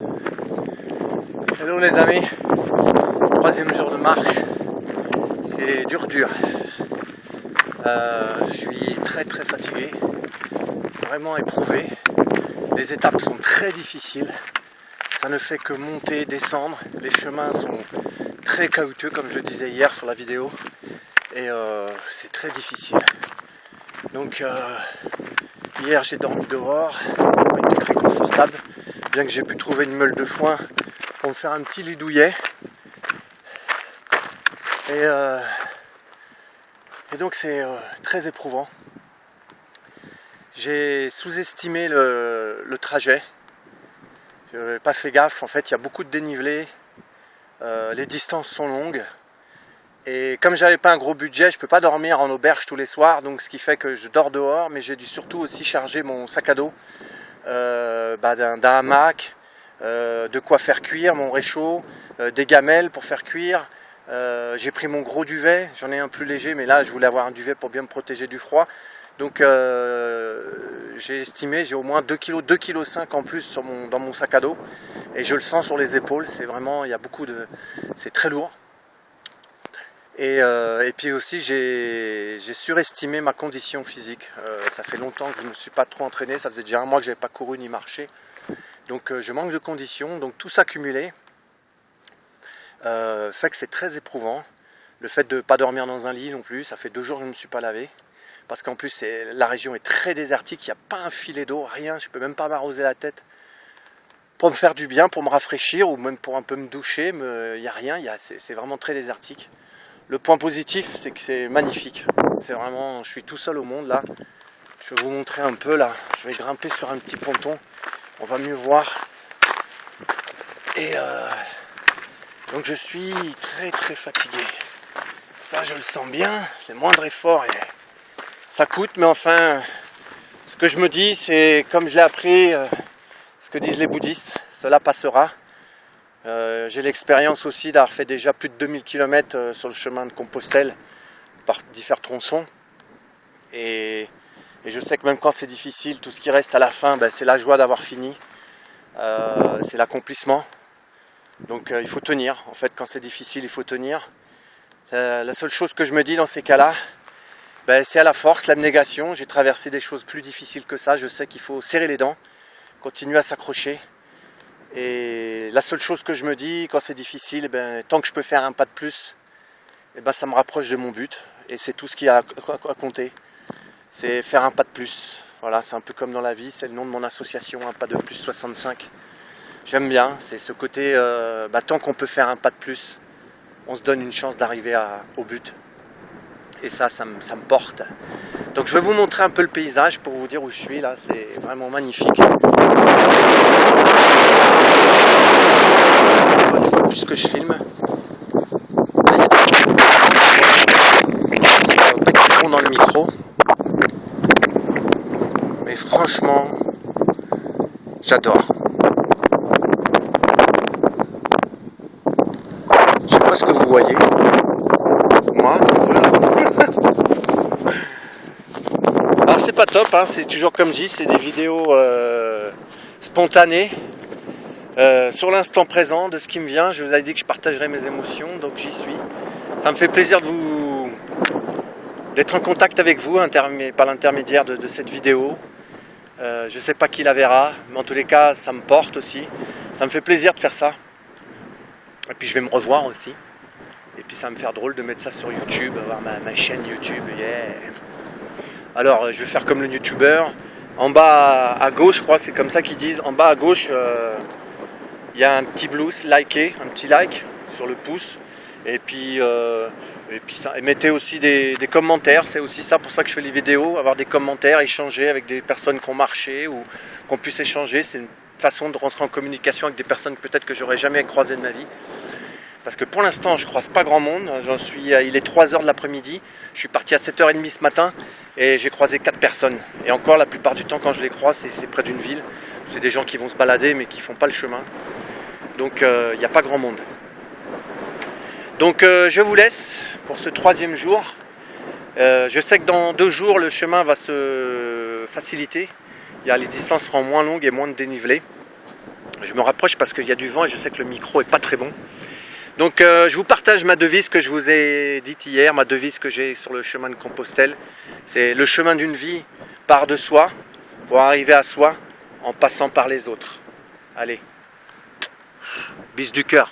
Hello les amis, troisième jour de marche, c'est dur. Je suis très fatigué, vraiment éprouvé. Les étapes sont très difficiles, ça ne fait que monter, descendre. Les chemins sont très caoutchouc comme je disais hier sur la vidéo et c'est très difficile. Donc hier j'ai dormi dehors, ça n'a pas été très confortable, bien que j'ai pu trouver une meule de foin pour me faire un petit lit douillet. Et donc c'est très éprouvant. J'ai sous-estimé le trajet. Je n'avais pas fait gaffe, en fait il y a beaucoup de dénivelé, les distances sont longues. Et comme j'avais pas un gros budget, je peux pas dormir en auberge tous les soirs, donc ce qui fait que je dors dehors, mais j'ai dû surtout aussi charger mon sac à dos d'un hamac, de quoi faire cuire mon réchaud, des gamelles pour faire cuire. J'ai pris mon gros duvet, j'en ai un plus léger, mais là je voulais avoir un duvet pour bien me protéger du froid. Donc j'ai estimé, j'ai au moins 2,5 kg en plus dans mon sac à dos, et je le sens sur les épaules, c'est vraiment, c'est très lourd. Et puis aussi j'ai surestimé ma condition physique. Ça fait longtemps que je ne me suis pas trop entraîné, ça faisait déjà un mois que je n'avais pas couru ni marché. Donc je manque de condition, donc tout ça cumulé fait que c'est très éprouvant. Le fait de ne pas dormir dans un lit non plus, ça fait 2 jours que je ne me suis pas lavé. Parce qu'en plus la région est très désertique, il n'y a pas un filet d'eau, rien, je ne peux même pas m'arroser la tête. Pour me faire du bien, pour me rafraîchir ou même pour un peu me doucher, il n'y a rien, c'est vraiment très désertique. Le point positif, c'est que c'est magnifique. C'est vraiment, je suis tout seul au monde là. Je vais vous montrer un peu là. Je vais grimper sur un petit ponton. On va mieux voir. Et donc je suis très fatigué. Ça, je le sens bien. C'est le moindre effort. Et ça coûte, mais enfin, ce que je me dis, c'est comme je l'ai appris, ce que disent les bouddhistes, cela passera. J'ai l'expérience aussi d'avoir fait déjà plus de 2000 km sur le chemin de Compostelle par différents tronçons, et je sais que même quand c'est difficile, tout ce qui reste à la fin, c'est la joie d'avoir fini, c'est l'accomplissement. Donc il faut tenir, en fait quand c'est difficile il faut tenir. La seule chose que je me dis dans ces cas-là, c'est à la force, l'abnégation. J'ai traversé des choses plus difficiles que ça, je sais qu'il faut serrer les dents, continuer à s'accrocher. Et la seule chose que je me dis quand c'est difficile, tant que je peux faire un pas de plus, ça me rapproche de mon but. Et c'est tout ce qui a à compter, c'est faire un pas de plus. Voilà, c'est un peu comme dans la vie, c'est le nom de mon association, un pas de plus 65. J'aime bien, c'est ce côté, tant qu'on peut faire un pas de plus, on se donne une chance d'arriver au but. Et ça me porte. Donc je vais vous montrer un peu le paysage pour vous dire où je suis là, c'est vraiment magnifique. Une fois plus que je filme. Ça va pas être bon dans le micro. Mais franchement, j'adore. Je sais pas ce que vous voyez. Moi, un peu là. Alors c'est pas top, hein, c'est toujours comme je dis, c'est des vidéos spontanées. Sur l'instant présent, de ce qui me vient. Je vous avais dit que je partagerais mes émotions, donc j'y suis. Ça me fait plaisir d'être en contact avec vous par l'intermédiaire de cette vidéo. Je ne sais pas qui la verra, mais en tous les cas, ça me porte aussi. Ça me fait plaisir de faire ça. Et puis je vais me revoir aussi. Et puis ça va me faire drôle de mettre ça sur YouTube, avoir ma chaîne YouTube. Yeah. Alors, je vais faire comme le youtubeur. En bas à gauche, je crois, c'est comme ça qu'ils disent. En bas à gauche, il y a un petit blues, liker, un petit like sur le pouce. Et puis mettez aussi des commentaires. C'est aussi ça pour ça que je fais les vidéos. Avoir des commentaires, échanger avec des personnes qui ont marché ou qu'on puisse échanger. C'est une façon de rentrer en communication avec des personnes peut-être que j'aurais jamais croisées de ma vie. Parce que pour l'instant, je ne croise pas grand monde. Il est 3h de l'après-midi. Je suis parti à 7h30 ce matin et j'ai croisé 4 personnes. Et encore, la plupart du temps, quand je les croise, c'est près d'une ville. C'est des gens qui vont se balader mais qui ne font pas le chemin. Donc, il n'y a pas grand monde. Donc, je vous laisse pour ce 3e jour. Je sais que dans 2 jours, le chemin va se faciliter. Les distances seront moins longues et moins de dénivelé. Je me rapproche parce qu'il y a du vent et je sais que le micro est pas très bon. Donc je vous partage ma devise que je vous ai dite hier, ma devise que j'ai sur le chemin de Compostelle. C'est le chemin d'une vie part de soi pour arriver à soi en passant par les autres. Allez, bis du cœur.